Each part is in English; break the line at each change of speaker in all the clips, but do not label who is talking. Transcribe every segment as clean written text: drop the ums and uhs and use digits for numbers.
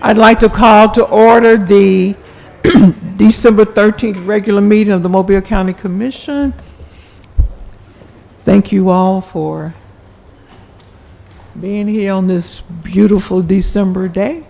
I'd like to call to order the December 13th regular meeting of the Mobile County Commission. Thank you all for being here on this beautiful December day.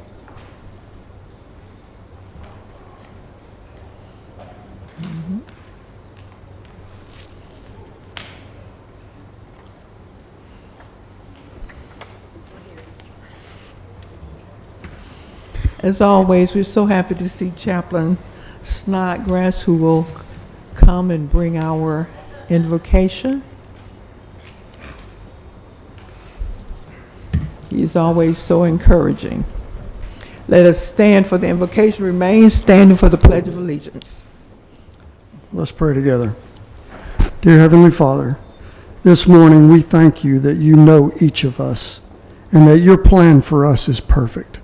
As always, we're so happy to see Chaplain Snodgrass, who will come and bring our invocation. He is always so encouraging. Let us stand for the invocation, remain standing for the Pledge of Allegiance.
Let's pray together. Dear Heavenly Father, this morning we thank you that you know each of us and that your plan for us is perfect.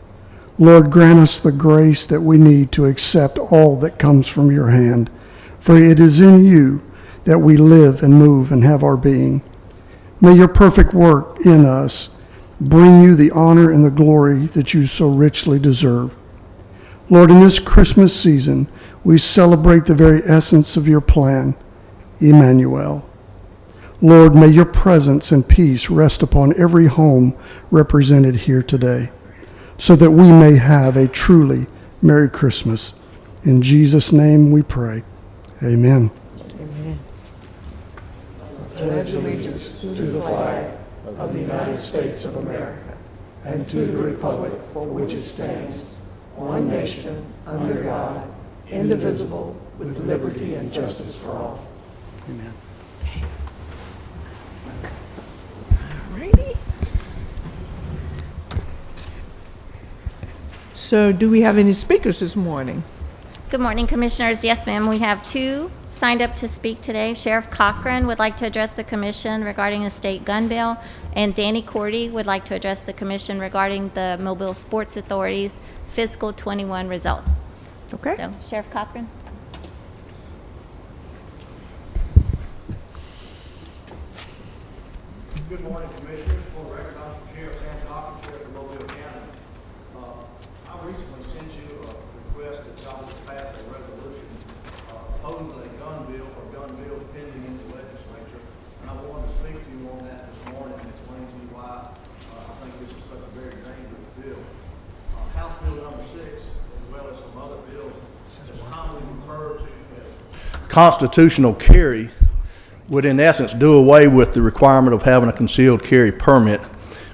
Lord, grant us the grace that we need to accept all that comes from your hand, for it is in you that we live and move and have our being. May your perfect work in us bring you the honor and the glory that you so richly deserve. Lord, in this Christmas season, we celebrate the very essence of your plan, Emmanuel. Lord, may your presence and peace rest upon every home represented here today, so that we may have a truly Merry Christmas. In Jesus' name we pray. Amen.
Amen.
I pledge allegiance to the flag of the United States of America and to the republic for which it stands, one nation, under God, indivisible, with liberty and justice for all. Amen.
Alrighty. So do we have any speakers this morning?
Good morning, Commissioners. Yes, ma'am. We have two signed up to speak today. Sheriff Cochran would like to address the Commission regarding the state gun bill, and Danny Cordy would like to address the Commission regarding the Mobile Sports Authority's fiscal 21 results.
Okay.
So, Sheriff Cochran.
Good morning, Commissioners. For the record, I'm Sheriff Sam Cochran, Sheriff of Mobile County. I recently sent you a request that y'all would pass a resolution opposing a gun bill or gun bills pending in the legislature. And I wanted to speak to you on that this morning and explain to you why I think this is such a very dangerous bill. House Bill number 6, as well as some other bills, is commonly referred to as constitutional carry, would in essence do away with the requirement of having a concealed carry permit,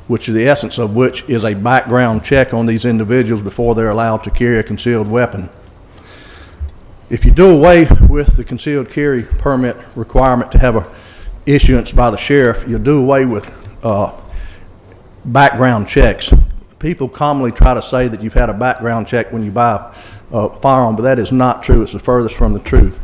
which is the essence of which is a background check on these individuals before they're allowed to carry a concealed weapon. If you do away with the concealed carry permit requirement to have a issuance by the sheriff, you'll do away with background checks. People commonly try to say that you've had a background check when you buy a firearm, but that is not true. It's the furthest from the truth.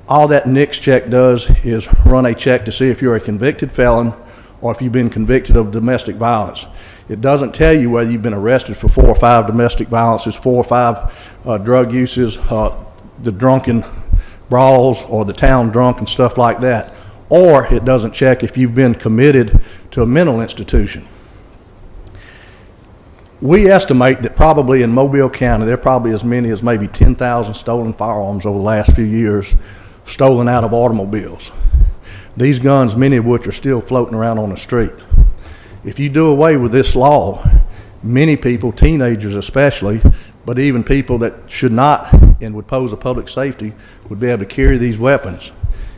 All that NICS check does is run a check to see if you're a convicted felon or if you've been convicted of domestic violence. It doesn't tell you whether you've been arrested for 4 or 5 domestic violences, 4 or 5 drug uses, the drunken brawls or the town drunk and stuff like that. Or it doesn't check if you've been committed to a mental institution. We estimate that probably in Mobile County, there are probably as many as maybe 10,000 stolen firearms over the last few years, stolen out of automobiles. These guns, many of which are still floating around on the street. If you do away with this law, many people, teenagers especially, but even people that should not and would pose a public safety, would be able to carry these weapons.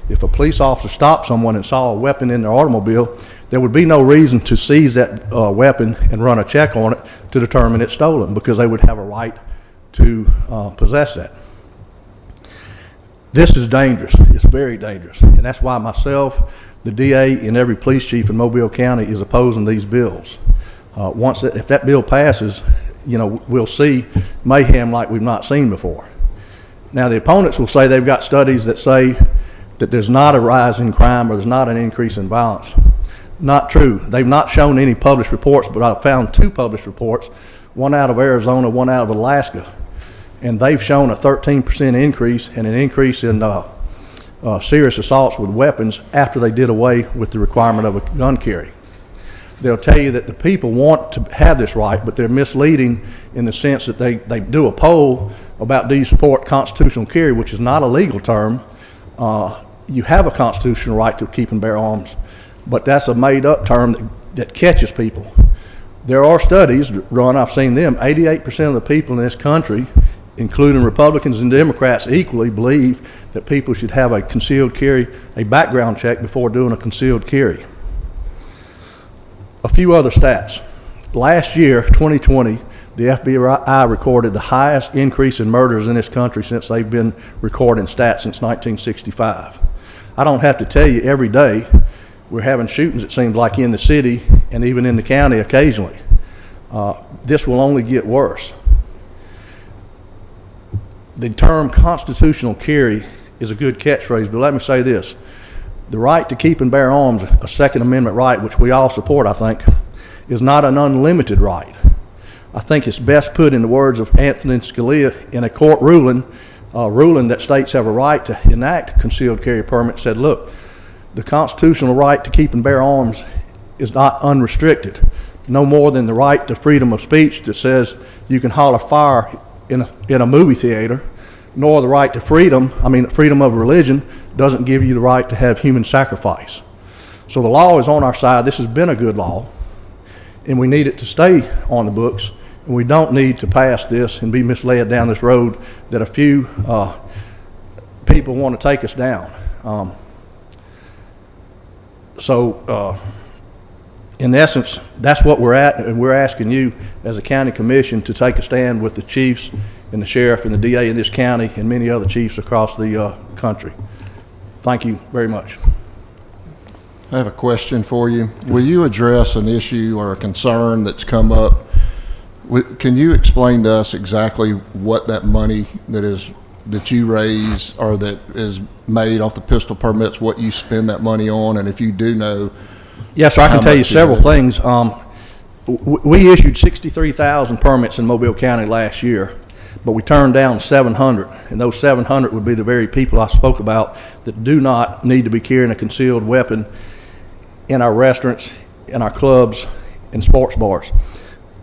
If a police officer stopped someone and saw a weapon in their automobile, there would be no reason to seize that weapon and run a check on it to determine it's stolen, because they would have a right to possess that. This is dangerous. It's very dangerous. And that's why myself, the DA, and every police chief in Mobile County is opposing these bills. If that bill passes, we'll see mayhem like we've not seen before. Now, the opponents will say they've got studies that say that there's not a rise in crime or there's not an increase in violence. Not true. They've not shown any published reports, but I've found 2 published reports, one out of Arizona, one out of Alaska. And they've shown a 13% increase and an increase in serious assaults with weapons after they did away with the requirement of a gun carry. they'll tell you that the people want to have this right, but they're misleading in the sense that they do a poll about do you support constitutional carry, which is not a legal term. You have a constitutional right to keep and bear arms, but that's a made-up term that catches people. There are studies run, I've seen them, 88% of the people in this country, including Republicans and Democrats equally, believe that people should have a concealed carry, a background check before doing a concealed carry. A few other stats. Last year, 2020, the FBI recorded the highest increase in murders in this country since they've been recording stats since 1965. I don't have to tell you, every day we're having shootings, it seems like, in the city and even in the county occasionally. This will only get worse. The term constitutional carry is a good catchphrase, but let me say this. The right to keep and bear arms, a Second Amendment right, which we all support, I think, is not an unlimited right. I think it's best put in the words of Anthony Scalia in a court ruling that states have a right to enact concealed carry permit, said, look, the constitutional right to keep and bear arms is not unrestricted, no more than the right to freedom of speech that says you can holler fire in a movie theater, nor the right to freedom of religion doesn't give you the right to have human sacrifice. So the law is on our side. This has been a good law, and we need it to stay on the books, and we don't need to pass this and be misled down this road that a few people want to take us down. In essence, that's what we're at, and we're asking you as a county commission to take a stand with the chiefs and the sheriff and the DA in this county and many other chiefs across the country. Thank you very much.
I have a question for you. Will you address an issue or a concern that's come up? Can you explain to us exactly what that money that you raise or that is made off the pistol permits, what you spend that money on, and if you do know?
Yes, sir, I can tell you several things. We issued 63,000 permits in Mobile County last year, but we turned down 700, and those 700 would be the very people I spoke about that do not need to be carrying a concealed weapon in our restaurants, in our clubs, and sports bars.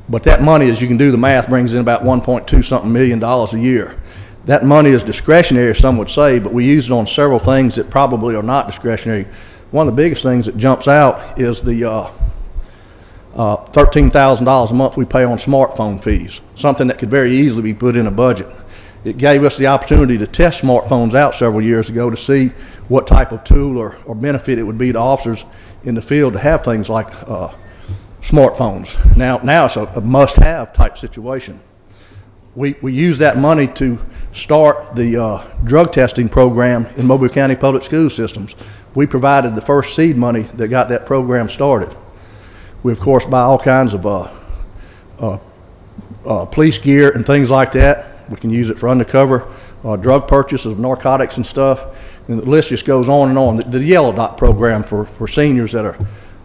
But that money, as you can do the math, brings in about $1.2 million a year. That money is discretionary, some would say, but we use it on several things that probably are not discretionary. One of the biggest things that jumps out is the $13,000 a month we pay on smartphone fees, something that could very easily be put in a budget. It gave us the opportunity to test smartphones out several years ago to see what type of tool or benefit it would be to officers in the field to have things like smartphones. Now it's a must-have type situation. We use that money to start the drug testing program in Mobile County Public School systems. We provided the first seed money that got that program started. We, of course, buy all kinds of police gear and things like that. We can use it for undercover drug purchases of narcotics and stuff. And the list just goes on and on. The Yellow Dot program for seniors that are,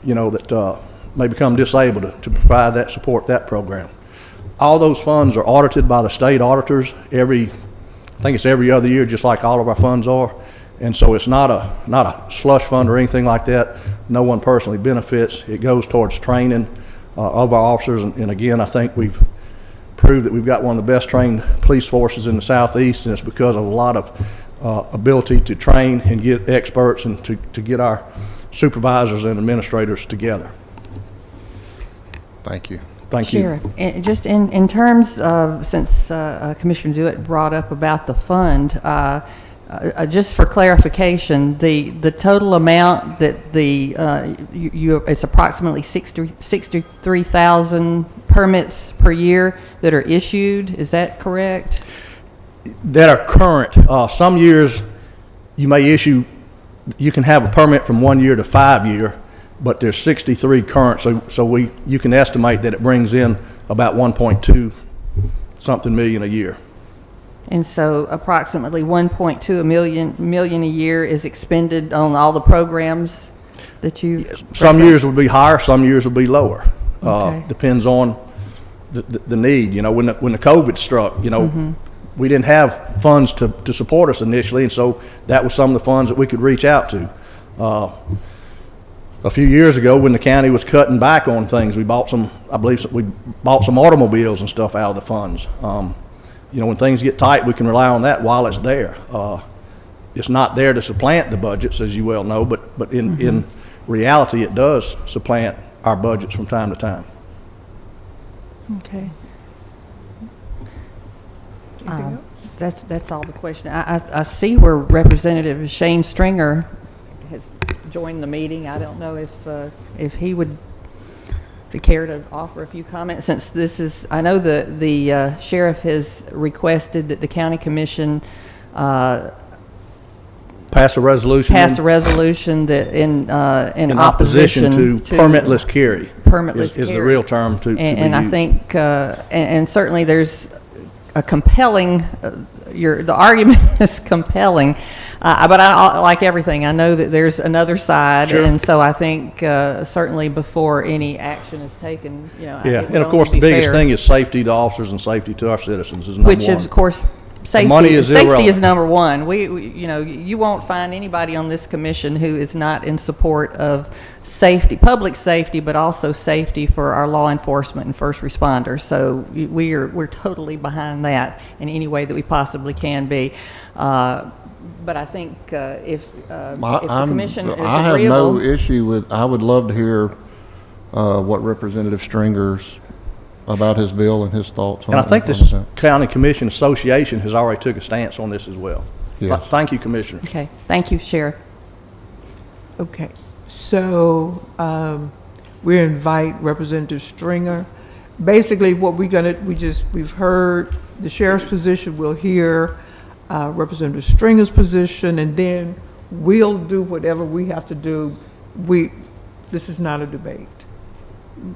that may become disabled to provide that support, that program. All those funds are audited by the state auditors I think it's every other year, just like all of our funds are. And so it's not a slush fund or anything like that. No one personally benefits. It goes towards training of our officers. And again, I think we've proved that we've got one of the best trained police forces in the Southeast, and it's because of a lot of ability to train and get experts and to get our supervisors and administrators together.
Thank you.
Thank you.
Sheriff, and just in terms of, since Commissioner Dewitt brought up about the fund, just for clarification, the total amount that it's approximately 63,000 permits per year that are issued. Is that correct?
That are current. Some years you can have a permit from 1 year to 5 year, but there's 63 current. So you can estimate that it brings in about 1.2 something million a year.
And so approximately 1.2 million a year is expended on all the programs that you...
Some years will be higher, some years will be lower.
Okay.
Depends on the need. When the COVID struck, we didn't have funds to support us initially, and so that was some of the funds that we could reach out to. a few years ago when the county was cutting back on things, we bought some, I believe we bought some automobiles and stuff out of the funds. You know, when things get tight, we can rely on that while it's there. It's not there to supplant the budgets, as you well know, but in reality, it does supplant our budgets from time to time.
Okay. That's all the question. I see where Representative Shane Stringer has joined the meeting. I don't know if he would care to offer a few comments, since this is, I know the sheriff has requested that the county commission
Pass a resolution.
that in opposition
to permitless carry.
Permitless
is the
carry.
real term to be
And I
used.
think, and certainly there's a compelling, the argument is compelling, but I like everything. I know that there's another side,
Sure.
and so I think certainly before any action is taken, you know,
Yeah,
it would
and of course,
only
the
be
biggest
fair,
thing is safety to officers and safety to our citizens is number
which
one.
is, of course,
money is
safety is
irrelevant.
number one. We, you know, you won't find anybody on this commission who is not in support of safety, public safety, but also safety for our law enforcement and first responders. So we're totally behind that in any way that we possibly can be. But I think if the commission is
I have no
agreeable,
issue with, I would love to hear what Representative Stringer's about his bill and his thoughts on
And I think
on
this
that.
County Commission Association has already took a stance on this as well.
Yes.
Thank you, Commissioner.
okay, thank you, Sheriff.
Okay, so we invite Representative Stringer. Basically, what we've heard the sheriff's position, we'll hear Representative Stringer's position, and then we'll do whatever we have to do. This is not a debate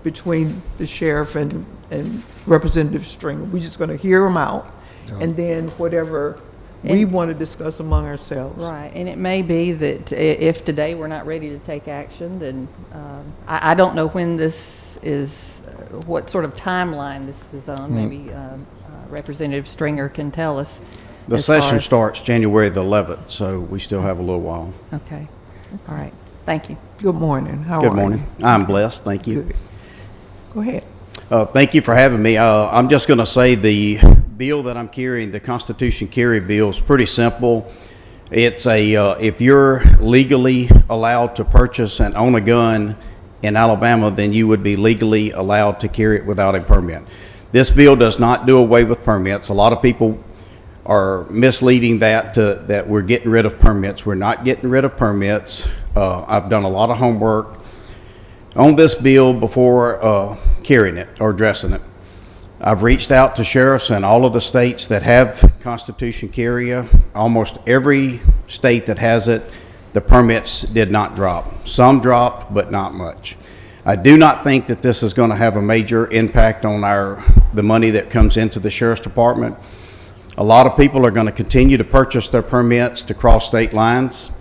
between the sheriff and Representative Stringer. We're just going to hear them out, and then whatever we want to discuss among ourselves.
Right, and it may be that if today we're not ready to take action, then I don't know when this is, what sort of timeline this is on. Maybe Representative Stringer can tell us.
The
as far
session
as-
starts January the 11th, so we still have a little while.
Okay, all right, thank you.
Good morning. How are
Good
you?
morning. I'm blessed, thank you.
Good. Go ahead.
Thank you for having me. I'm just going to say the bill that I'm carrying, the Constitution Carry Bill, is pretty simple. It's if you're legally allowed to purchase and own a gun in Alabama, then you would be legally allowed to carry it without a permit. This bill does not do away with permits. A lot of people are misleading that we're getting rid of permits. We're not getting rid of permits. I've done a lot of homework on this bill before carrying it or addressing it. I've reached out to sheriffs in all of the states that have Constitution carry. Almost every state that has it, the permits did not drop. Some dropped, but not much. I do not think that this is going to have a major impact on the money that comes into the sheriff's department. A lot of people are going to continue to purchase their permits to cross state lines.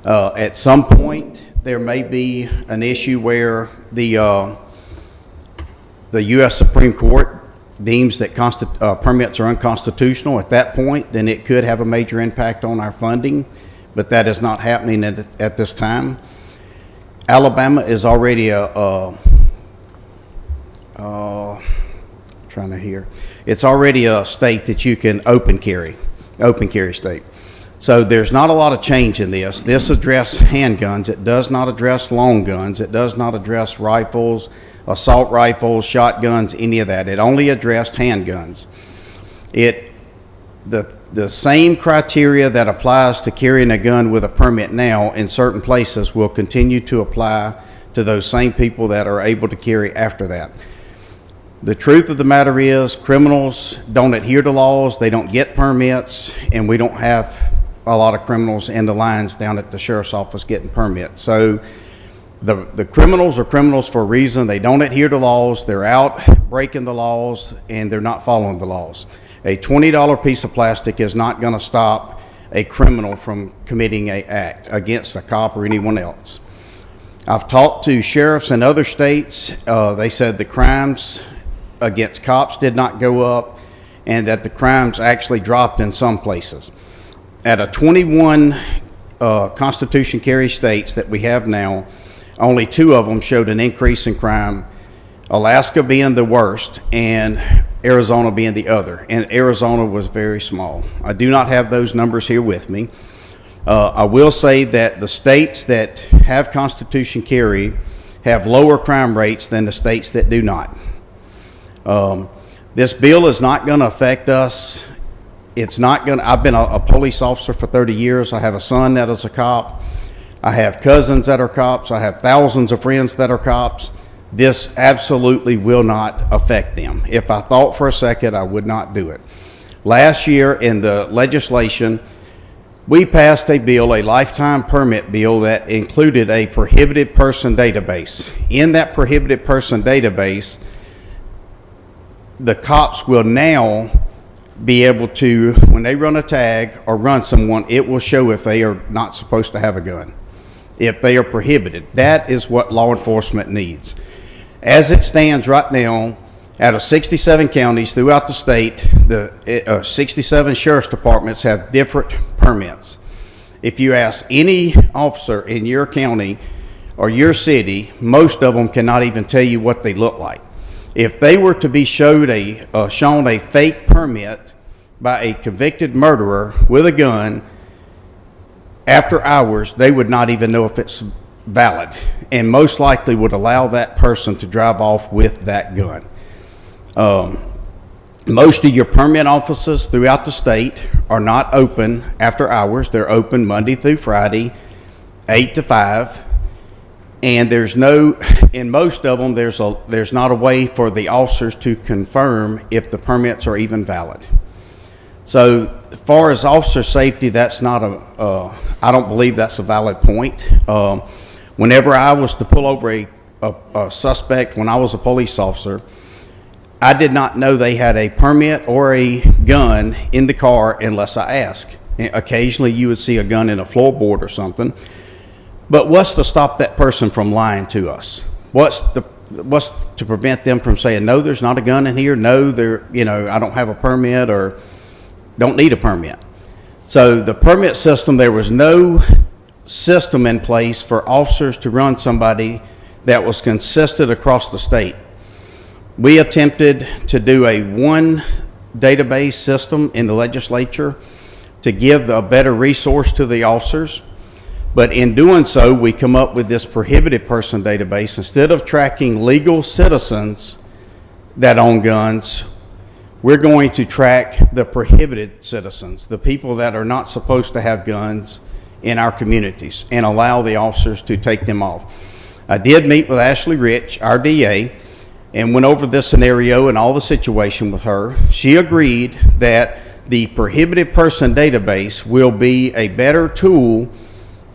At some point, there may be an issue where the U.S. Supreme Court deems that permits are unconstitutional. At that point, then it could have a major impact on our funding, but that is not happening at this time. Alabama is already it's already a state that you can open carry state. So there's not a lot of change in this. This addresses handguns. It does not address long guns. It does not address rifles, assault rifles, shotguns, any of that. It only addressed handguns. The same criteria that applies to carrying a gun with a permit now in certain places will continue to apply to those same people that are able to carry after that. The truth of the matter is criminals don't adhere to laws, they don't get permits, and we don't have a lot of criminals in the lines down at the sheriff's office getting permits. So the criminals are criminals for a reason. They don't adhere to laws, they're out breaking the laws, and they're not following the laws. A $20 piece of plastic is not going to stop a criminal from committing an act against a cop or anyone else. I've talked to sheriffs in other states. They said the crimes against cops did not go up and that the crimes actually dropped in some places. At a 21 Constitution carry states that we have now, Only 2 of them showed an increase in crime, Alaska being the worst and Arizona being the other. And Arizona was very small. I do not have those numbers here with me. I will say that the states that have Constitution carry have lower crime rates than the states that do not. This bill is not going to affect us. It's not going to, I've been a police officer for 30 years. I have a son that is a cop. I have cousins that are cops. I have thousands of friends that are cops. This absolutely will not affect them. If I thought for a second, I would not do it. Last year in the legislation, we passed a bill, a lifetime permit bill, that included a prohibited person database. In that prohibited person database, the cops will now be able to, when they run a tag or run someone, it will show if they are not supposed to have a gun, if they are prohibited. That is what law enforcement needs. As it stands right now, out of 67 counties throughout the state, the 67 sheriff's departments have different permits. If you ask any officer in your county or your city, most of them cannot even tell you what they look like. If they were to be shown a fake permit by a convicted murderer with a gun, after hours, they would not even know if it's valid, and most likely would allow that person to drive off with that gun. Most of your permit offices throughout the state are not open after hours. They're open Monday through Friday, 8 to 5. And in most of them, there's not a way for the officers to confirm if the permits are even valid. So as far as officer safety, that's not I don't believe that's a valid point. Whenever I was to pull over a suspect when I was a police officer, I did not know they had a permit or a gun in the car unless I asked. Occasionally you would see a gun in a floorboard or something. But what's to stop that person from lying to us? What's to prevent them from saying, no, there's not a gun in here. No, I don't have a permit or don't need a permit. So the permit system, there was no system in place for officers to run somebody that was consistent across the state. We attempted to do a one database system in the legislature to give a better resource to the officers. But in doing so, we come up with this prohibited person database. Instead of tracking legal citizens that own guns, we're going to track the prohibited citizens, the people that are not supposed to have guns in our communities, and allow the officers to take them off. I did meet with Ashley Rich, our DA, and went over this scenario and all the situation with her. She agreed that the prohibited person database will be a better tool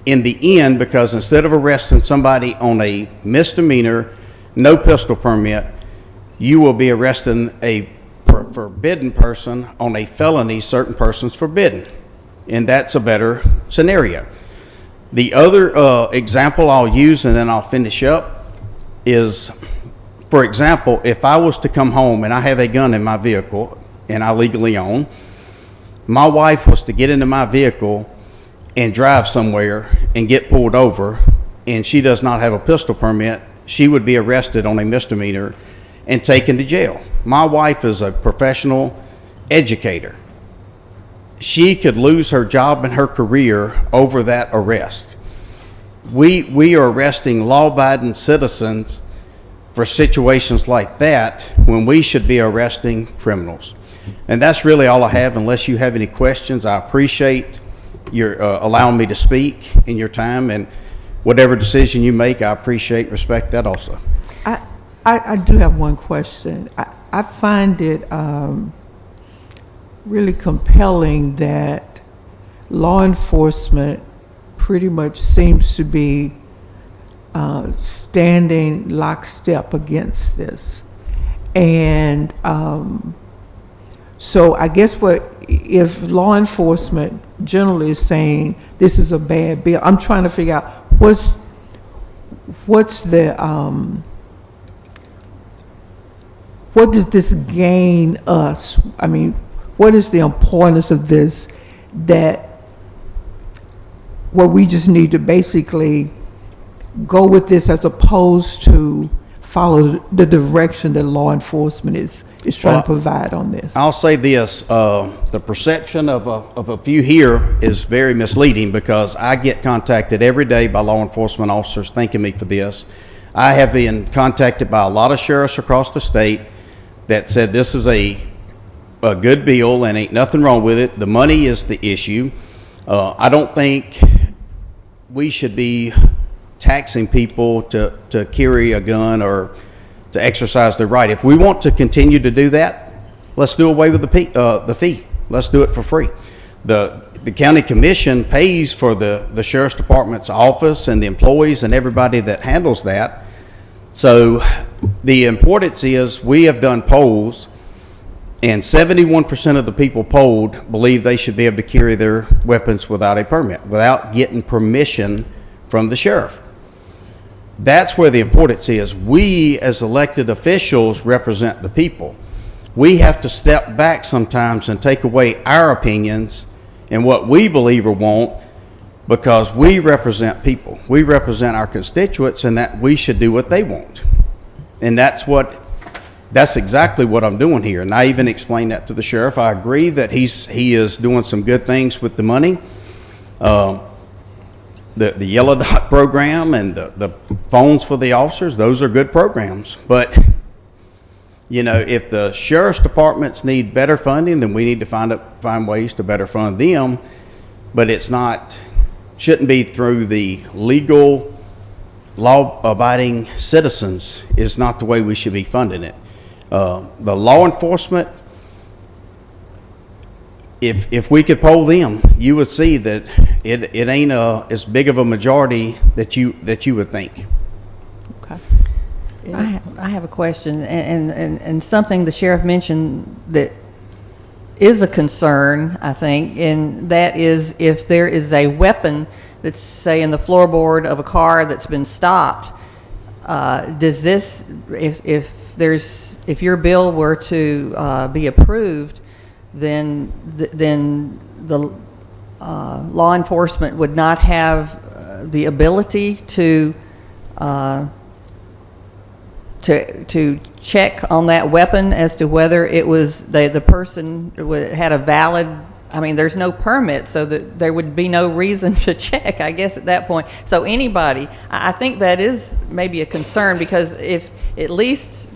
in the end, because instead of arresting somebody on a misdemeanor, no pistol permit, you will be arresting a forbidden person on a felony, certain persons forbidden. And that's a better scenario. The other example I'll use, and then I'll finish up, is, for example, if I was to come home and I have a gun in my vehicle and I legally own, my wife was to get into my vehicle and drive somewhere and get pulled over, and she does not have a pistol permit, she would be arrested on a misdemeanor and taken to jail. My wife is a professional educator. She could lose her job and her career over that arrest. We are arresting law-abiding citizens for situations like that when we should be arresting criminals. And that's really all I have. Unless you have any questions, I appreciate your allowing me to speak in your time, and whatever decision you make, I appreciate and respect that also.
I do have one question. I find it really compelling that law enforcement pretty much seems to be standing lockstep against this. And so I guess if law enforcement generally is saying this is a bad bill, I'm trying to figure out what's the what does this gain us? I mean, what is the importance of this, that where we just need to basically go with this as opposed to follow the direction that law enforcement is trying to provide on this?
I'll say this, the perception of a few here is very misleading because I get contacted every day by law enforcement officers thanking me for this. I have been contacted by a lot of sheriffs across the state that said this is a good bill and ain't nothing wrong with it. The money is the issue. I don't think we should be taxing people to carry a gun or to exercise their right. If we want to continue to do that, let's do away with the fee. Let's do it for free. The county commission pays for the sheriff's department's office and the employees and everybody that handles that. So the importance is we have done polls, and 71% of the people polled believe they should be able to carry their weapons without a permit, without getting permission from the sheriff. That's where the importance is. We, as elected officials, represent the people. We have to step back sometimes and take away our opinions and what we believe or want, because we represent people. We represent our constituents, and that we should do what they want. And that's exactly what I'm doing here. And I even explained that to the sheriff. I agree that he is doing some good things with the money. The Yellow Dot program and the phones for the officers, those are good programs. But, you know, if the sheriff's departments need better funding, then we need to find ways to better fund them. But shouldn't be through the legal, law-abiding citizens is not the way we should be funding it. The law enforcement, if we could poll them, you would see that it ain't as big of a majority that you would think.
Okay.
I have a question, and something the sheriff mentioned that is a concern, I think, and that is if there is a weapon that's, say, in the floorboard of a car that's been stopped, does this, if your bill were to be approved, then the law enforcement would not have the ability to check on that weapon as to whether it was the person had a valid. I mean, there's no permit, so that there would be no reason to check, I guess, at that point. So anybody, I think that is maybe a concern, because if, at least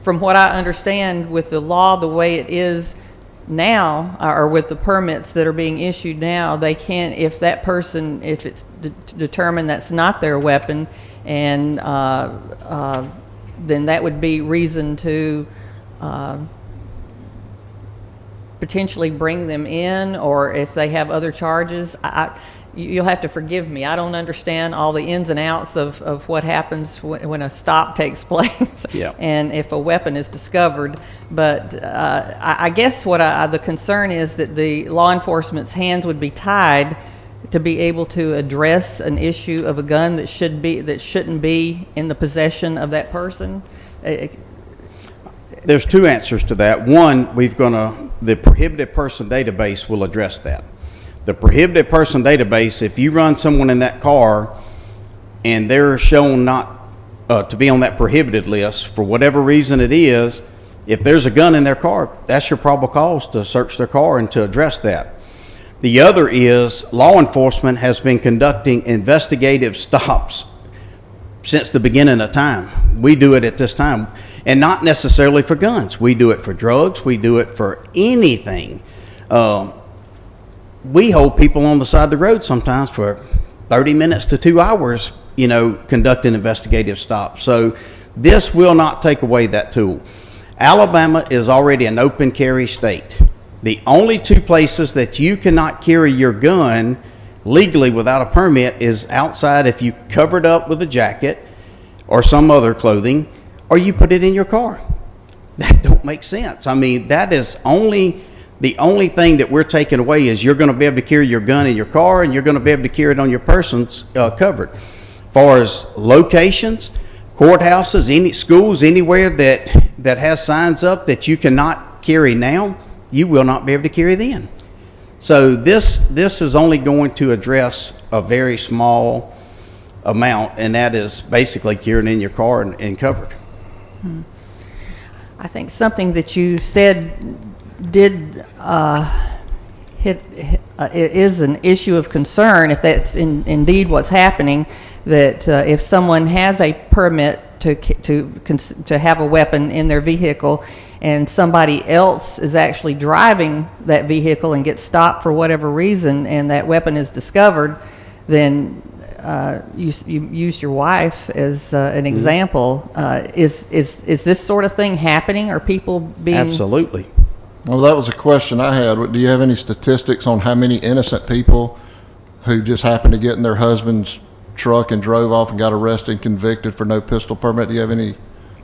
from what I understand with the law the way it is now, or with the permits that are being issued now, they can't, if that person, if it's determined that's not their weapon, and then that would be reason to potentially bring them in, or if they have other charges. You'll have to forgive me. I don't understand all the ins and outs of what happens when a stop takes place,
Yeah.
and if a weapon is discovered. But I guess what the concern is that the law enforcement's hands would be tied to be able to address an issue of a gun that shouldn't be in the possession of that person.
There's two answers to that. One, the prohibited person database will address that. The prohibited person database, if you run someone in that car and they're shown not to be on that prohibited list for whatever reason it is, if there's a gun in their car, that's your probable cause to search their car and to address that. The other is law enforcement has been conducting investigative stops since the beginning of time. We do it at this time, and not necessarily for guns. We do it for drugs. We do it for anything. We hold people on the side of the road sometimes for 30 minutes to 2 hours, conducting investigative stops. So this will not take away that tool. Alabama is already an open carry state. The only two places that you cannot carry your gun legally without a permit is outside, if you cover it up with a jacket or some other clothing, or you put it in your car. That don't make sense. I mean, that is the only thing that we're taking away is you're going to be able to carry your gun in your car, and you're going to be able to carry it on your person's covered. As far as locations, courthouses, any schools, anywhere that has signs up that you cannot carry now, you will not be able to carry then. So this is only going to address a very small amount, and that is basically carrying in your car and covered.
I think something that you said did is an issue of concern, if that's indeed what's happening, that if someone has a permit to have a weapon in their vehicle and somebody else is actually driving that vehicle and gets stopped for whatever reason and that weapon is discovered, then you used your wife as an example. Is this sort of thing happening? Are people being...
Absolutely.
Well, that was a question I had. Do you have any statistics on how many innocent people who just happened to get in their husband's truck and drove off and got arrested and convicted for no pistol permit? Do you have any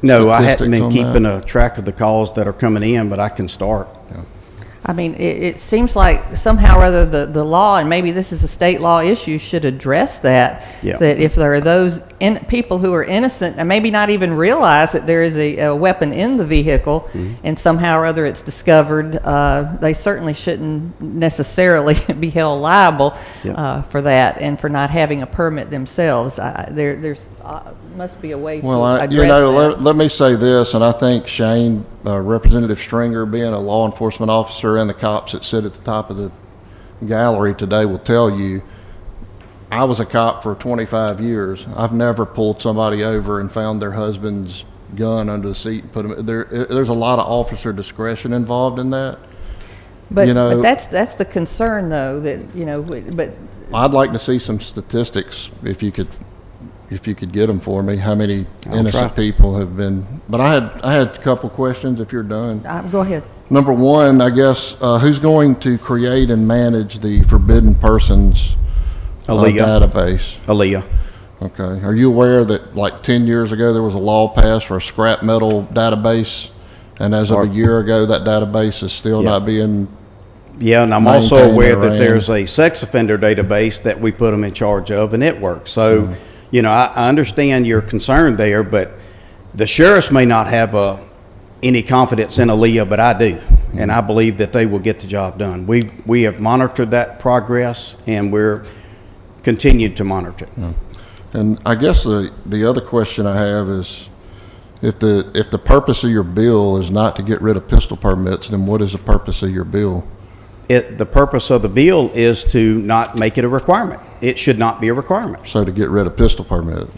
No, I haven't been
statistics on
keeping
that?
a track of the calls that are coming in, but I can start.
I mean, it seems like somehow or other the law, and maybe this is a state law issue, should address that.
Yeah.
That if there are those people who are innocent and maybe not even realize that there is a weapon in the vehicle, and somehow or other it's discovered, they certainly shouldn't necessarily be held liable for that and for not having a permit themselves. There's must be a way to address that.
Let me say this, and I think Shane, Representative Stringer, being a law enforcement officer, and the cops that sit at the top of the gallery today will tell you, I was a cop for 25 years. I've never pulled somebody over and found their husband's gun under the seat and put them there's a lot of officer discretion involved in that.
But,
you know,
but that's the concern, though, that, but
I'd like to see some statistics if you could get them for me, how many innocent people have been. But I had a couple questions if you're done.
go ahead.
Number one, I guess, who's going to create and manage the forbidden persons database?
Aaliyah.
Okay. Are you aware that like 10 years ago there was a law passed for a scrap metal database, and as of a year ago that database is still not being...
Yeah, and I'm also
maintained
aware
or
that
ran?
there's a sex offender database that we put them in charge of, and it works. So, you know, I understand your concern there, but the sheriffs may not have any confidence in Aaliyah, but I do, and I believe that they will get the job done. We have monitored that progress, and we're continued to monitor it.
And I guess the other question I have is, if the purpose of your bill is not to get rid of pistol permits, then what is the purpose of your bill?
The purpose of the bill is to not make it a requirement. It should not be a requirement.
So to get rid of pistol permits?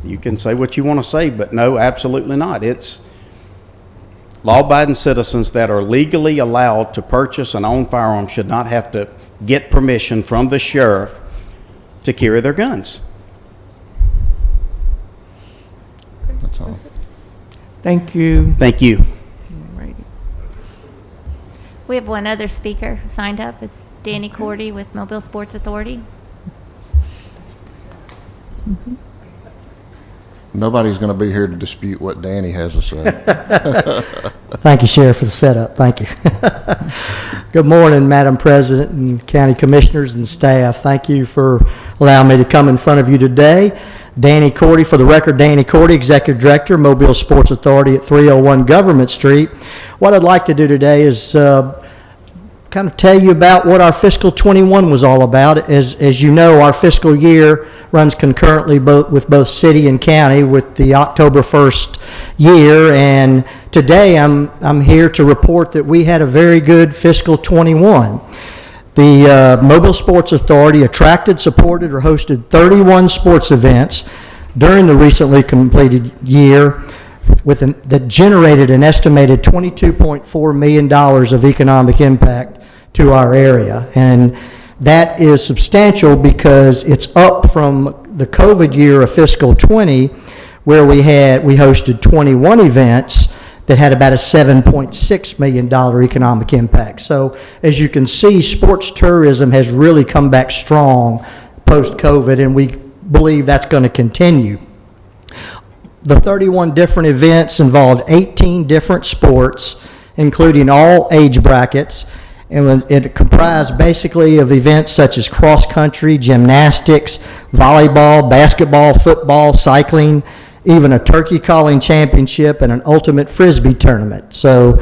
You can say what you want to say, but no, absolutely not. It's law-abiding citizens that are legally allowed to purchase and own firearms should not have to get permission from the sheriff to carry their guns.
That's all.
Thank you.
Thank you.
Alrighty.
We have one other speaker signed up. It's Danny Cordy with Mobile Sports Authority.
Nobody's going to be here to dispute what Danny has to say.
Thank you, Sheriff, for the setup. Thank you. Good morning, Madam President and County Commissioners and staff. Thank you for allowing me to come in front of you today. Danny Cordy, for the record, Danny Cordy, Executive Director, Mobile Sports Authority at 301 Government Street. What I'd like to do today is kind of tell you about what our fiscal 21 was all about. As you know, our fiscal year runs concurrently with both city and county with the October 1st year, and today I'm here to report that we had a very good fiscal 21. The Mobile Sports Authority attracted, supported, or hosted 31 sports events during the recently completed year that generated an estimated $22.4 million of economic impact to our area. And that is substantial because it's up from the COVID year of fiscal 20, where we hosted 21 events that had about a $7.6 million economic impact. So as you can see, sports tourism has really come back strong post-COVID, and we believe that's going to continue. The 31 different events involved 18 different sports, including all age brackets, and it comprised basically of events such as cross-country, gymnastics, volleyball, basketball, football, cycling, even a turkey calling championship, and an ultimate frisbee tournament. So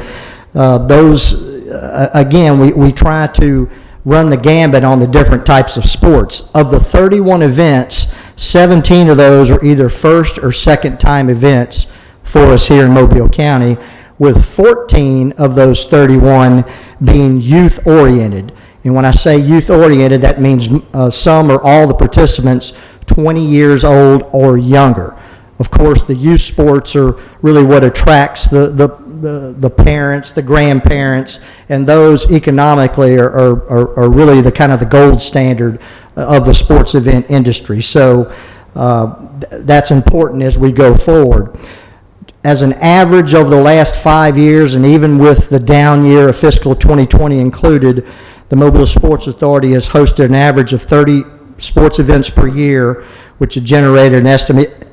again, we try to run the gambit on the different types of sports. Of the 31 events, 17 of those are either first or second time events for us here in Mobile County, with 14 of those 31 being youth-oriented. And when I say youth-oriented, that means some or all the participants 20 years old or younger. Of course, the youth sports are really what attracts the parents, the grandparents, and those economically are really the kind of the gold standard of the sports event industry. So that's important as we go forward. As an average over the last 5 years, and even with the down year of fiscal 2020 included, the Mobile Sports Authority has hosted an average of 30 sports events per year, which have generated an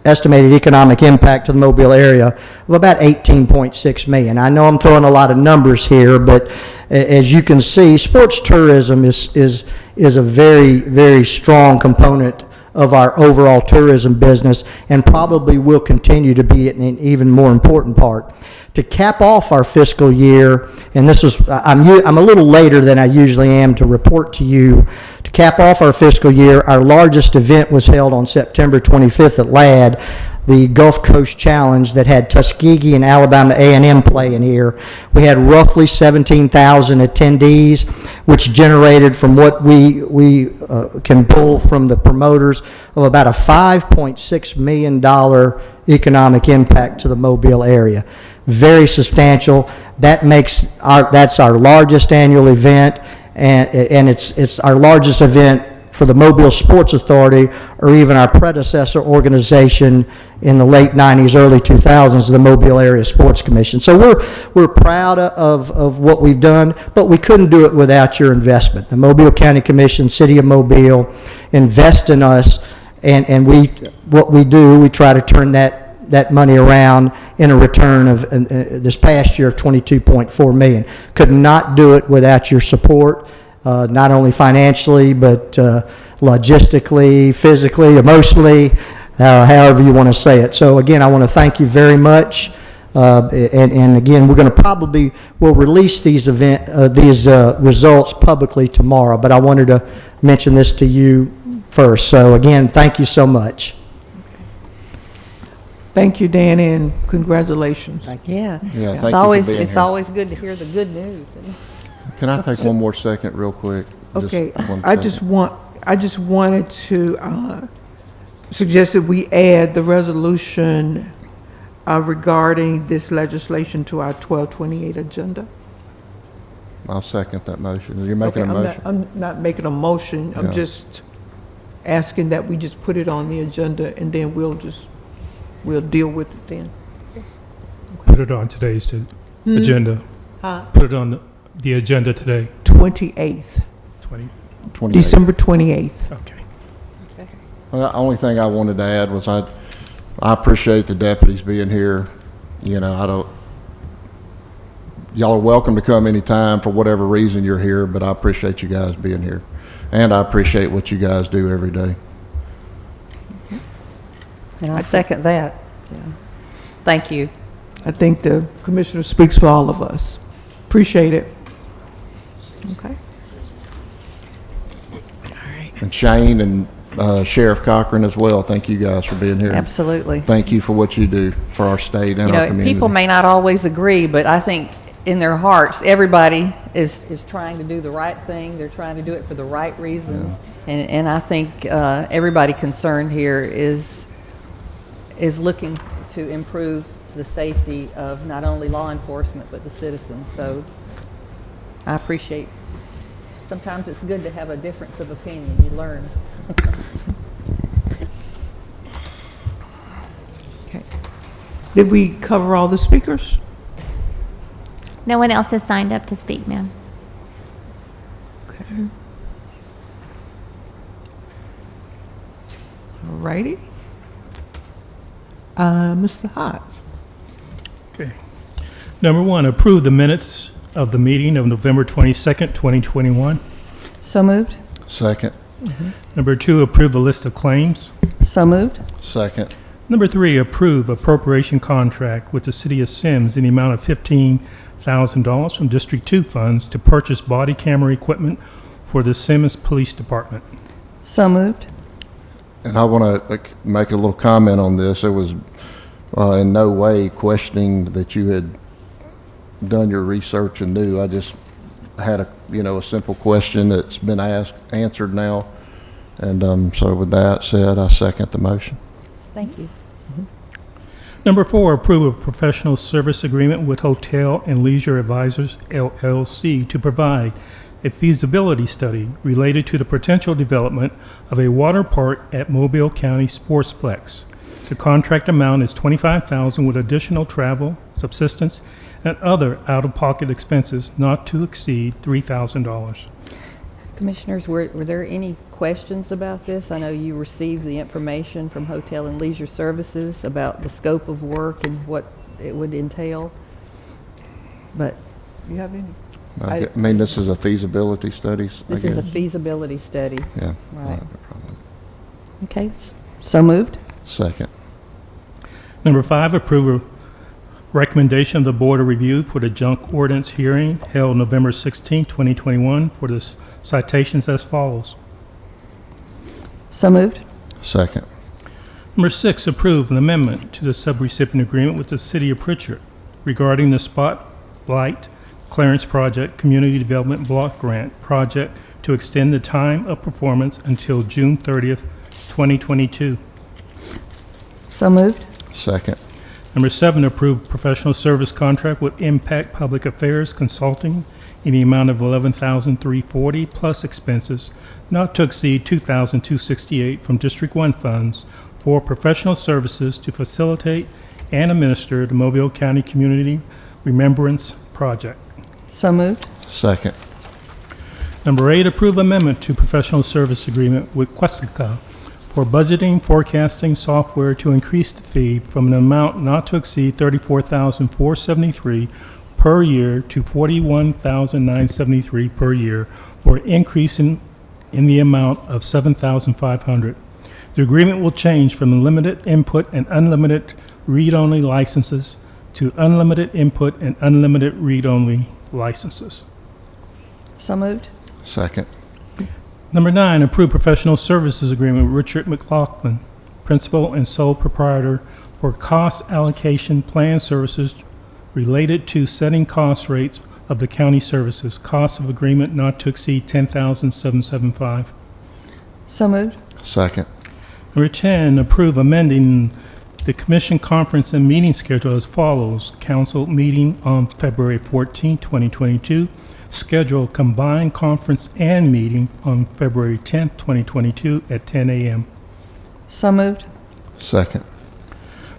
estimated economic impact to the Mobile area of about $18.6 million. I know I'm throwing a lot of numbers here, but as you can see, sports tourism is a very, very strong component of our overall tourism business, and probably will continue to be an even more important part. To cap off our fiscal year, and this is, I'm a little later than I usually am to report to you. To cap off our fiscal year, our largest event was held on September 25th at LAD, the Gulf Coast Challenge that had Tuskegee and Alabama A&M playing here. We had roughly 17,000 attendees, which generated, from what we can pull from the promoters, of about a $5.6 million economic impact to the Mobile area. Very substantial. That's our largest annual event, and it's our largest event for the Mobile Sports Authority, or even our predecessor organization in the late 90s, early 2000s, the Mobile Area Sports Commission. So we're proud of what we've done, but we couldn't do it without your investment. The Mobile County Commission, City of Mobile, invest in us, and we try to turn that money around in a return of this past year of $22.4 million. Could not do it without your support. Not only financially, but logistically, physically, emotionally, however you want to say it. So again, I want to thank you very much. And again, we'll release these results publicly tomorrow, but I wanted to mention this to you first. So again, thank you so much.
Thank you, Danny, and congratulations.
Yeah,
Yeah.
thank you
It's
for
always,
being
it's
here.
always good to hear the good news.
Can I take one more second real quick?
Okay,
one
I
second.
just wanted to suggest that we add the resolution regarding this legislation to our 1228 agenda.
I'll second that motion. You're making
Okay,
a motion?
I'm not making a motion, I'm
Yeah.
just asking that we just put it on the agenda, and then we'll deal with it then.
Put it on today's agenda. Put it on the agenda today.
28th,
28.
December 28th.
Okay.
Well, the only thing I wanted to add was I appreciate the deputies being here. You know, y'all are welcome to come anytime for whatever reason you're here, but I appreciate you guys being here. And I appreciate what you guys do every day.
And I second that. Yeah. Thank you.
I think the commissioner speaks for all of us. Appreciate it. Okay.
And Shane and Sheriff Cochran as well, thank you guys for being here.
Absolutely.
Thank you for what you do for our state and our community.
People may not always agree, but I think in their hearts, everybody is trying to do the right thing. They're trying to do it for the right reasons. Yeah. And I think everybody concerned here is looking to improve the safety of not only law enforcement, but the citizens. So I appreciate, sometimes it's good to have a difference of opinion. You learn.
Okay. Did we cover all the speakers?
No one else has signed up to speak, ma'am.
Okay. All righty. Mr. Hodge.
Okay. Number one, approve the minutes of the meeting of November 22nd, 2021.
So moved.
Second.
Number two, approve the list of claims.
So moved.
Second.
Number three, approve appropriation contract with the City of Sims in the amount of $15,000 from District 2 funds to purchase body camera equipment for the Sims Police Department.
So moved.
And I want to make a little comment on this. It was in no way questioning that you had done your research and knew. I just had a simple question that's been answered now. And so with that said, I second the motion.
Thank you.
Number 4, approve a professional service agreement with Hotel and Leisure Advisors, LLC, to provide a feasibility study related to the potential development of a water park at Mobile County Sportsplex. The contract amount is $25,000 with additional travel, subsistence, and other out-of-pocket expenses not to exceed $3,000.
Commissioners, were there any questions about this? I know you received the information from Hotel and Leisure Services about the scope of work and what it would entail, but
You have any?
I mean, this is a feasibility study, I
this
guess.
is a feasibility study.
Yeah.
Right. Okay, so moved.
Second.
Number 5, approve a recommendation of the Board of Review for the junk ordinance hearing held November 16, 2021 for the citations as follows.
So moved.
Second.
Number 6, approve an amendment to the sub-recipient agreement with the City of Pritchard regarding the Blight Clearance Project Community Development Block Grant Project to extend the time of performance until June 30th, 2022.
So moved.
Second.
Number 7, approve professional service contract with Impact Public Affairs Consulting in the amount of $11,340 plus expenses not to exceed $2,268 from District 1 funds for professional services to facilitate and administer the Mobile County Community Remembrance Project.
So moved.
Second.
Number 8, approve amendment to professional service agreement with Questica for budgeting forecasting software to increase the fee from an amount not to exceed $34,473 per year to $41,973 per year for an increase in the amount of $7,500. The agreement will change from limited input and unlimited read-only licenses to unlimited input and unlimited read-only licenses.
So moved.
Second.
Number 9, approve professional services agreement with Richard McLaughlin, principal and sole proprietor, for cost allocation plan services related to setting cost rates of the county services. Cost of agreement not to exceed $10,775.
So moved.
Second.
Number 10, approve amending the commission conference and meeting schedule as follows. Council meeting on February 14, 2022. Schedule combined conference and meeting on February 10, 2022 at 10 a.m.
So moved.
Second.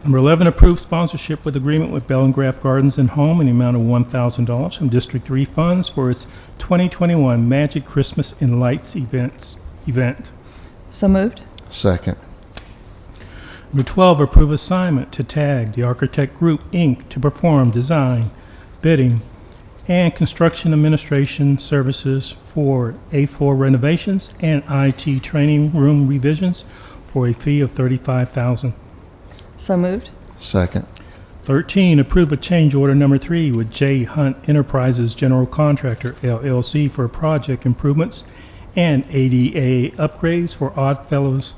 Number 11, approve sponsorship with agreement with Bellengraff Gardens and Home in the amount of $1,000 from District 3 funds for its 2021 Magic Christmas and Lights event.
So moved.
Second.
Number 12, approve assignment to TAG, the Architect Group, Inc., to perform design, bidding, and construction administration services for A4 renovations and IT training room revisions for a fee of $35,000.
So moved.
Second.
13, approve a change order number 3 with J. Hunt Enterprises General Contractor, LLC, for project improvements and ADA upgrades for Oddfellows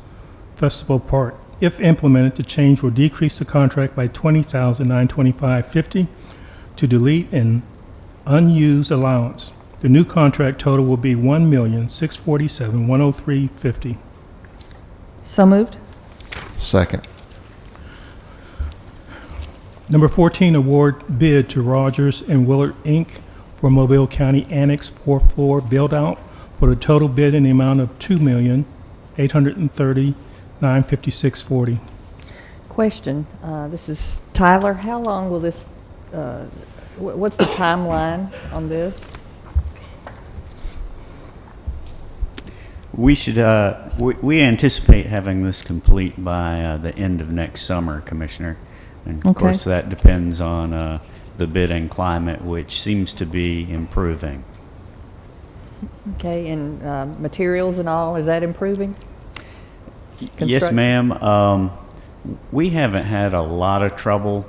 Festival Park. If implemented, the change will decrease the contract by $20,925.50 to delete an unused allowance. The new contract total will be $1,647,103.50.
So moved.
Second.
Number 14, award bid to Rogers and Willard, Inc. for Mobile County Annex 4th floor build-out for the total bid in the amount of $2,830,956.40.
Question, this is Tyler. How long will this, what's the timeline on this?
We should, we anticipate having this complete by the end of next summer, Commissioner. And of
Okay.
course, that depends on the bidding climate, which seems to be improving.
Okay, and materials and all, is that improving?
Yes,
Construction?
ma'am. We haven't had a lot of trouble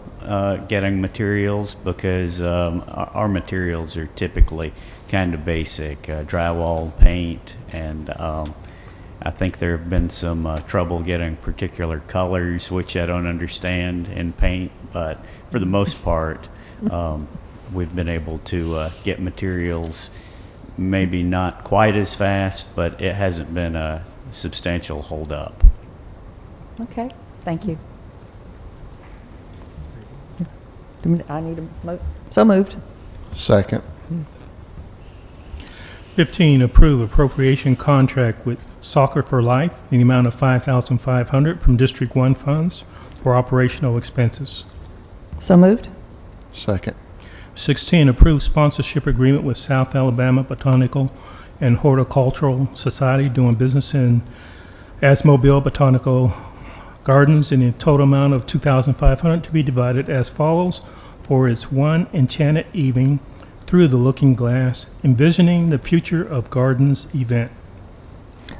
getting materials because our materials are typically kind of basic, drywall, paint, and I think there have been some trouble getting particular colors, which I don't understand in paint, but for the most part, we've been able to get materials, maybe not quite as fast, but it hasn't been a substantial holdup.
Okay, thank you. I need a so moved.
Second.
15, approve appropriation contract with Soccer for Life in the amount of $5,500 from District 1 funds for operational expenses.
So moved.
Second.
16, approve sponsorship agreement with South Alabama Botanical and Horticultural Society doing business in Asmobile Botanical Gardens in a total amount of $2,500 to be divided as follows for its One Enchanted Evening Through the Looking Glass, Envisioning the Future of Gardens event.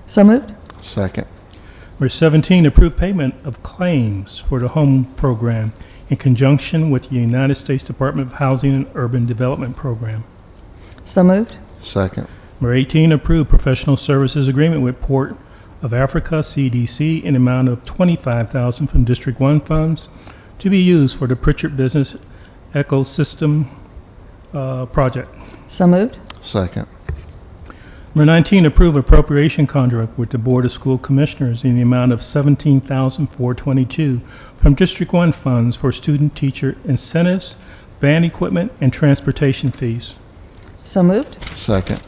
So moved.
Second.
Number 17, approve payment of claims for the home program in conjunction with the United States Department of Housing and Urban Development Program.
So moved.
Second.
Number 18, approve professional services agreement with Port of Africa, CDC, in amount of $25,000 from District 1 funds to be used for the Pritchard Business Ecosystem project.
So moved.
Second.
Number 19, approve appropriation contract with the Board of School Commissioners in the amount of $17,422 from District 1 funds for student-teacher incentives, band equipment, and transportation fees.
So moved.
Second.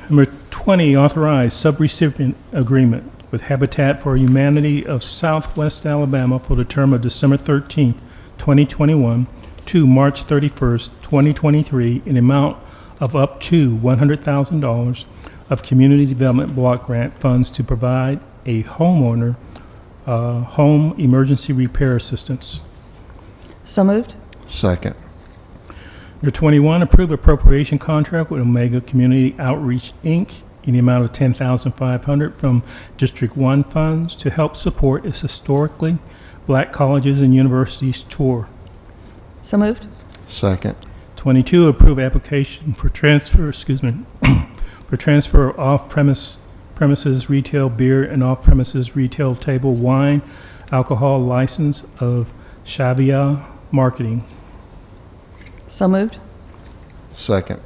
Number 20, authorize sub-recipient agreement with Habitat for Humanity of Southwest Alabama for the term of December 13th, 2021 to March 31st, 2023 in amount of up to $100,000 of Community Development Block Grant funds to provide a homeowner home emergency repair assistance.
So moved.
Second.
Number 21, approve appropriation contract with Omega Community Outreach, Inc. in the amount of $10,500 from District 1 funds to help support its historically Black colleges and universities tour.
So moved.
Second.
22, approve application for transfer, for transfer of off-premises retail beer and off-premises retail table wine alcohol license of Shavia Marketing.
So moved.
Second.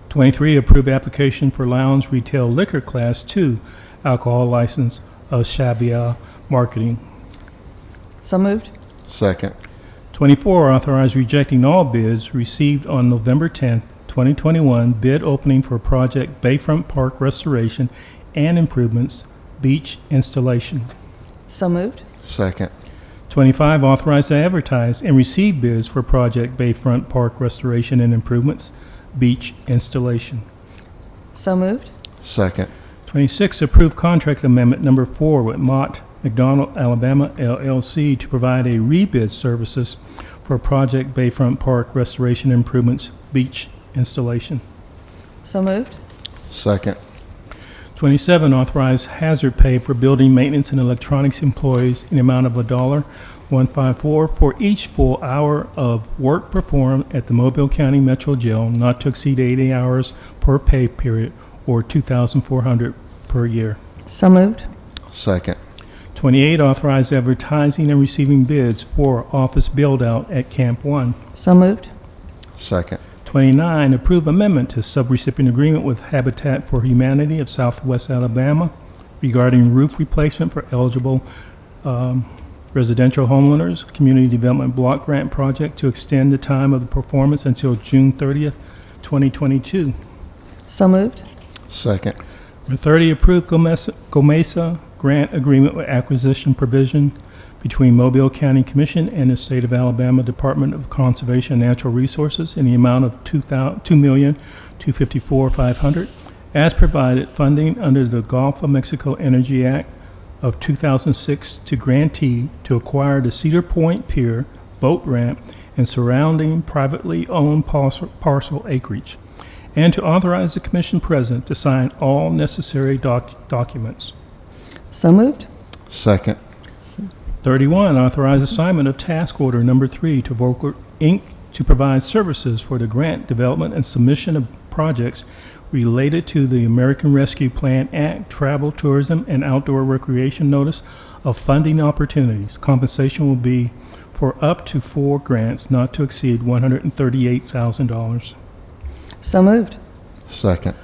23, approve application for lounge retail liquor class 2 alcohol license of Shavia Marketing.
So moved.
Second.
24, authorize rejecting all bids received on November 10th, 2021, bid opening for project Bayfront Park restoration and improvements, beach installation.
So moved.
Second.
25, authorize to advertise and receive bids for project Bayfront Park restoration and improvements, beach installation.
So moved.
Second.
26, approve contract amendment number 4 with Mott McDonald Alabama LLC to provide a rebid services for project Bayfront Park restoration improvements, beach installation.
So moved.
Second.
27, authorize hazard pay for building maintenance and electronics employees in the amount of $1.154 for each full hour of work performed at the Mobile County Metro Jail, not to exceed 80 hours per pay period, or $2,400 per year.
So moved.
Second.
28, authorize advertising and receiving bids for office build-out at Camp 1.
So moved.
Second.
29, approve amendment to sub-recipient agreement with Habitat for Humanity of Southwest Alabama regarding roof replacement for eligible residential homeowners, community development block grant project to extend the time of the performance until June 30th, 2022.
So moved.
Second.
Number 30, approve GOMESA grant agreement with acquisition provision between Mobile County Commission and the State of Alabama Department of Conservation and Natural Resources in the amount of $2,254,500 as provided, funding under the Gulf of Mexico Energy Act of 2006 to grantee to acquire the Cedar Point Pier, boat ramp, and surrounding privately owned parcel acreage, and to authorize the Commission President to sign all necessary documents.
So moved.
Second.
31, authorize assignment of task order number 3 to Volker, Inc. to provide services for the grant development and submission of projects related to the American Rescue Plan Act, Travel, Tourism, and Outdoor Recreation Notice of Funding Opportunities. Compensation will be for up to 4 grants not to exceed $138,000.
So moved.
Second.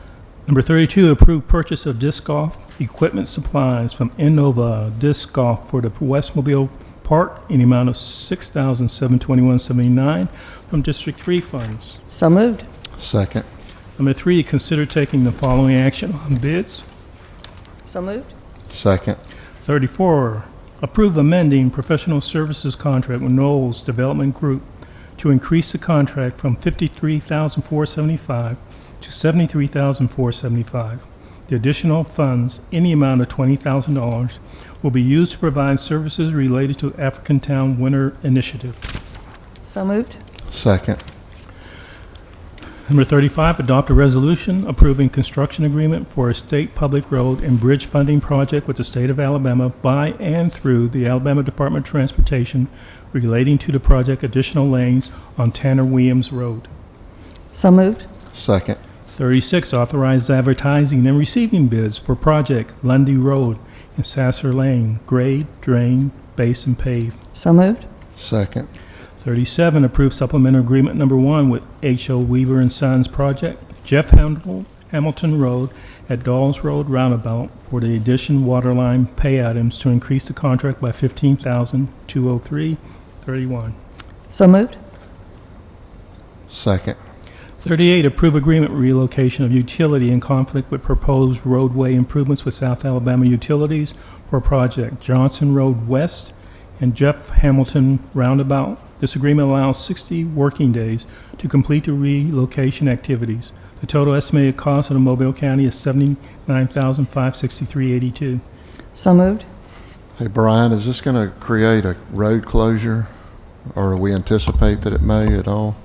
Number 32, approve purchase of disc golf equipment supplies from Innova Disc Golf for the West Mobile Park in the amount of $6,721.79 from District 3 funds.
So moved.
Second.
Number 3, consider taking the following action on bids.
So moved.
Second.
34, approve amending professional services contract with Knowles Development Group to increase the contract from $53,475 to $73,475. The additional funds, in the amount of $20,000, will be used to provide services related to African Town Winter Initiative.
So moved.
Second.
Number 35, adopt a resolution approving construction agreement for a state public road and bridge funding project with the state of Alabama by and through the Alabama Department of Transportation relating to the project additional lanes on Tanner Williams Road.
So moved.
Second.
36, authorize advertising and receiving bids for project Lundy Road and Sasser Lane, grade, drain, base, and pave.
So moved.
Second.
37, approve supplemental agreement number 1 with H.O. Weaver and Sons Project, Jeff Hamilton Road at Dawes Road Roundabout for the addition waterline pay items to increase the contract by $15,203.31.
So moved.
Second.
38, approve agreement relocation of utility in conflict with proposed roadway improvements with South Alabama Utilities for project Johnson Road West and Jeff Hamilton Roundabout. This agreement allows 60 working days to complete the relocation activities. The total estimated cost of the Mobile County is $79,563.82.
So moved.
Hey, Brian, is this going to create a road closure, or do we anticipate that it may at all?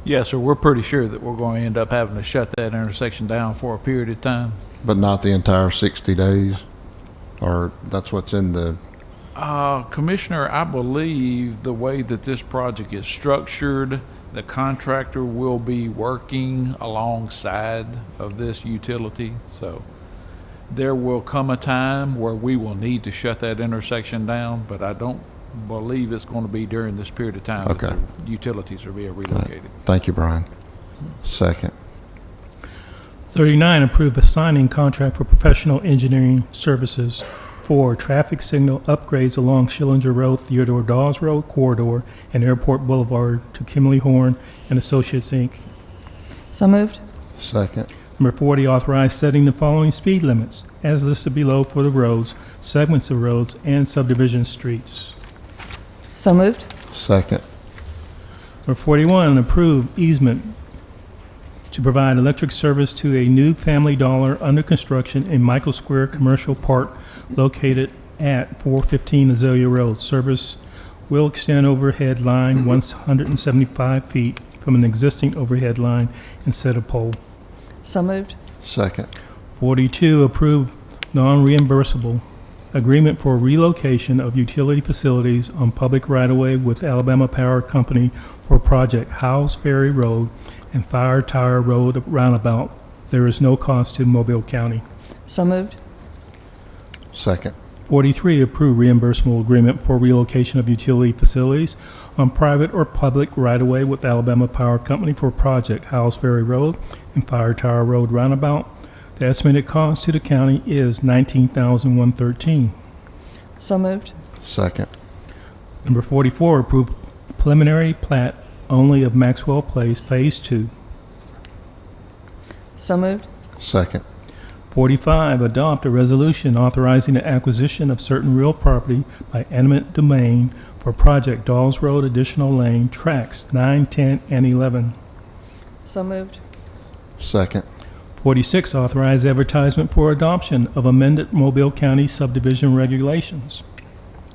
Yes, sir. We're pretty sure that we're going to end up having to shut that intersection down for a period of time.
But not the entire 60 days? Or that's what's in the...
Commissioner, I believe the way that this project is structured, the contractor will be working alongside of this utility. So there will come a time where we will need to shut that intersection down, but I don't believe it's going to be during this period of time
Okay.
that the utilities are being relocated.
Thank you, Brian. Second.
39, approve a signing contract for professional engineering services for traffic signal upgrades along Schillinger Road, Theodore Dawes Road corridor, and Airport Boulevard to Kimley Horn and Associates, Inc.
So moved.
Second.
Number 40, authorize setting the following speed limits as listed below for the roads, segments of roads, and subdivision streets.
So moved.
Second.
Number 41, approve easement to provide electric service to a new Family Dollar under construction in Michael Square Commercial Park located at 415 Azalea Road. Service will extend overhead line 175 feet from an existing overhead line and set a pole.
So moved.
Second.
42, approve non-reimbursable agreement for relocation of utility facilities on public right-of-way with Alabama Power Company for project Howes Ferry Road and Fire Tower Road Roundabout. There is no cost to Mobile County.
So moved.
Second.
43, approve reimbursable agreement for relocation of utility facilities on private or public right-of-way with Alabama Power Company for project Howes Ferry Road and Fire Tower Road Roundabout. The estimated cost to the county is $19,113.
So moved.
Second.
Number 44, approve preliminary plat only of Maxwell Place Phase 2.
So moved.
Second.
45, adopt a resolution authorizing the acquisition of certain real property by eminent domain for project Dawes Road Additional Lane, tracks 9, 10, and 11.
So moved.
Second.
46, authorize advertisement for adoption of amended Mobile County subdivision regulations.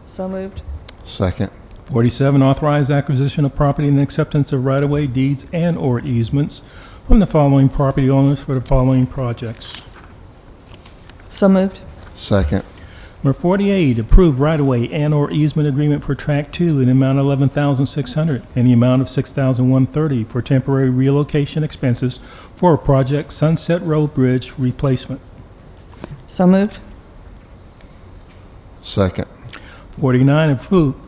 So moved.
Second.
47, authorize acquisition of property and acceptance of right-of-way deeds and/or easements from the following property owners for the following projects.
So moved.
Second.
Number 48, approve right-of-way and/or easement agreement for Track 2 in the amount of $11,600 and the amount of $6,130 for temporary relocation expenses for a project Sunset Road Bridge replacement.
So moved.
Second.
49,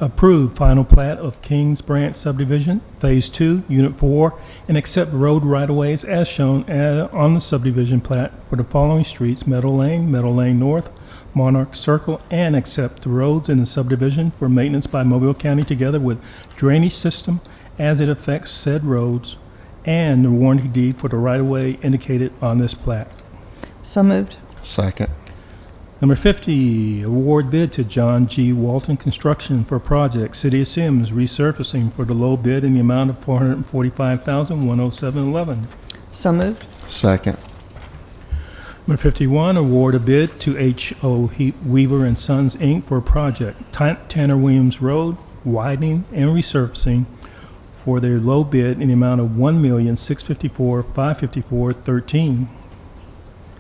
approve final plat of Kings Branch subdivision, Phase 2, Unit 4, and accept road right-of-ways as shown on the subdivision plat for the following streets: Meadow Lane North, Monarch Circle, and accept the roads in the subdivision for maintenance by Mobile County together with drainage system as it affects said roads, and the warranty deed for the right-of-way indicated on this plat.
So moved.
Second.
Number 50, award bid to John G. Walton Construction for project City of Sims resurfacing for the low bid in the amount of $445,107.11.
So moved.
Second.
Number 51, award a bid to H.O. Weaver and Sons, Inc. for project Tanner Williams Road widening and resurfacing for their low bid in the amount of $1,654,554.13.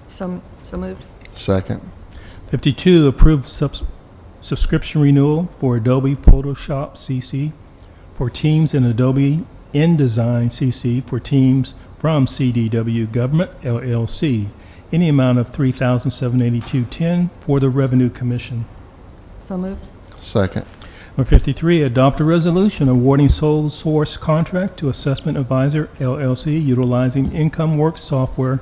So moved.
Second.
52, approve subscription renewal for Adobe Photoshop CC for teams and Adobe InDesign CC for teams from CDW Government LLC in the amount of $3,782.10 for the Revenue Commission.
So moved.
Second.
Number 53, adopt a resolution awarding sole source contract to Assessment Advisor LLC utilizing IncomeWorks software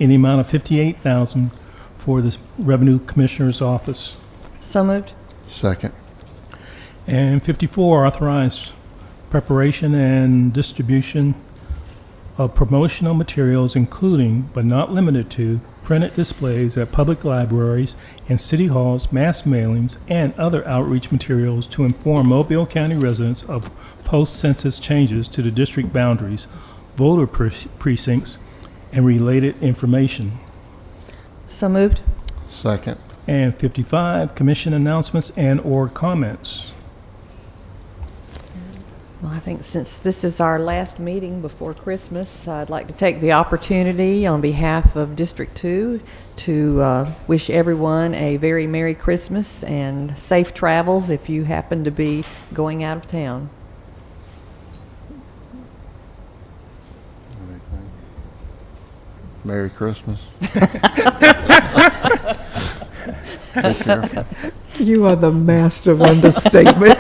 in the amount of $58,000 for the Revenue Commissioner's Office.
So moved.
Second.
And 54, authorize preparation and distribution of promotional materials including, but not limited to, printed displays at public libraries and city halls, mass mailings, and other outreach materials to inform Mobile County residents of post-census changes to the district boundaries, voter precincts, and related information.
So moved.
Second.
And 55, commission announcements and/or comments.
Well, I think since this is our last meeting before Christmas, I'd like to take the opportunity on behalf of District 2 to wish everyone a very Merry Christmas and safe travels if you happen to be going out of town.
Merry Christmas.
You are the master of understatement.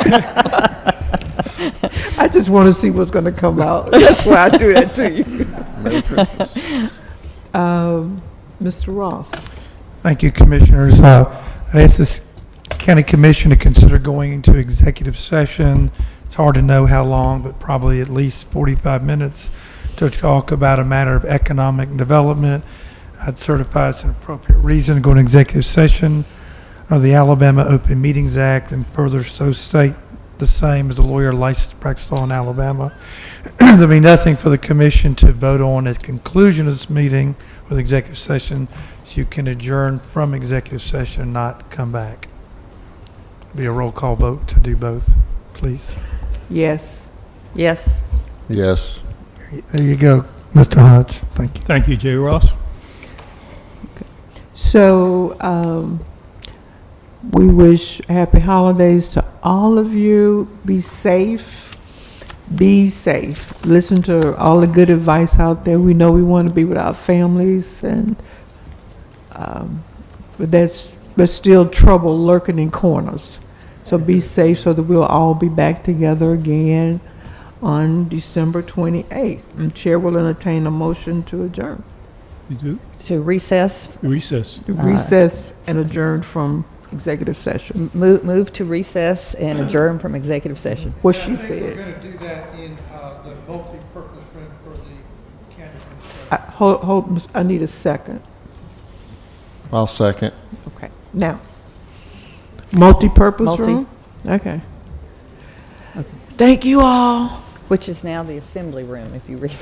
I just want to see what's going to come out. That's why I do that to you.
Merry Christmas.
Mr. Ross.
Thank you, Commissioners. I asked this County Commission to consider going into executive session. It's hard to know how long, but probably at least 45 minutes to talk about a matter of economic development. I'd certify it's an appropriate reason to go into executive session under the Alabama Open Meetings Act and further so state the same as the lawyer licensed practice law in Alabama. There'll be nothing for the commission to vote on at the conclusion of this meeting with executive session, so you can adjourn from executive session and not come back. Be a roll call vote to do both, please.
Yes.
Yes.
Yes.
There you go, Mr. Hodge. Thank you.
Thank you, Jay Ross.
So we wish happy holidays to all of you. Be safe. Be safe. Listen to all the good advice out there. We know we want to be with our families, and but there's still trouble lurking in corners. So be safe so that we'll all be back together again on December 28th. And Chair will entertain a motion to adjourn.
You do?
To recess.
Recess.
To recess and adjourn from executive session.
Move to recess and adjourn from executive session.
What she said.
going to do that in the multi-purpose room for the county administrator.
Hold, I need a second.
I'll second.
Okay. Now, multi-purpose
Multi.
room? Okay. Thank you all.
Which is now the assembly room, if you read.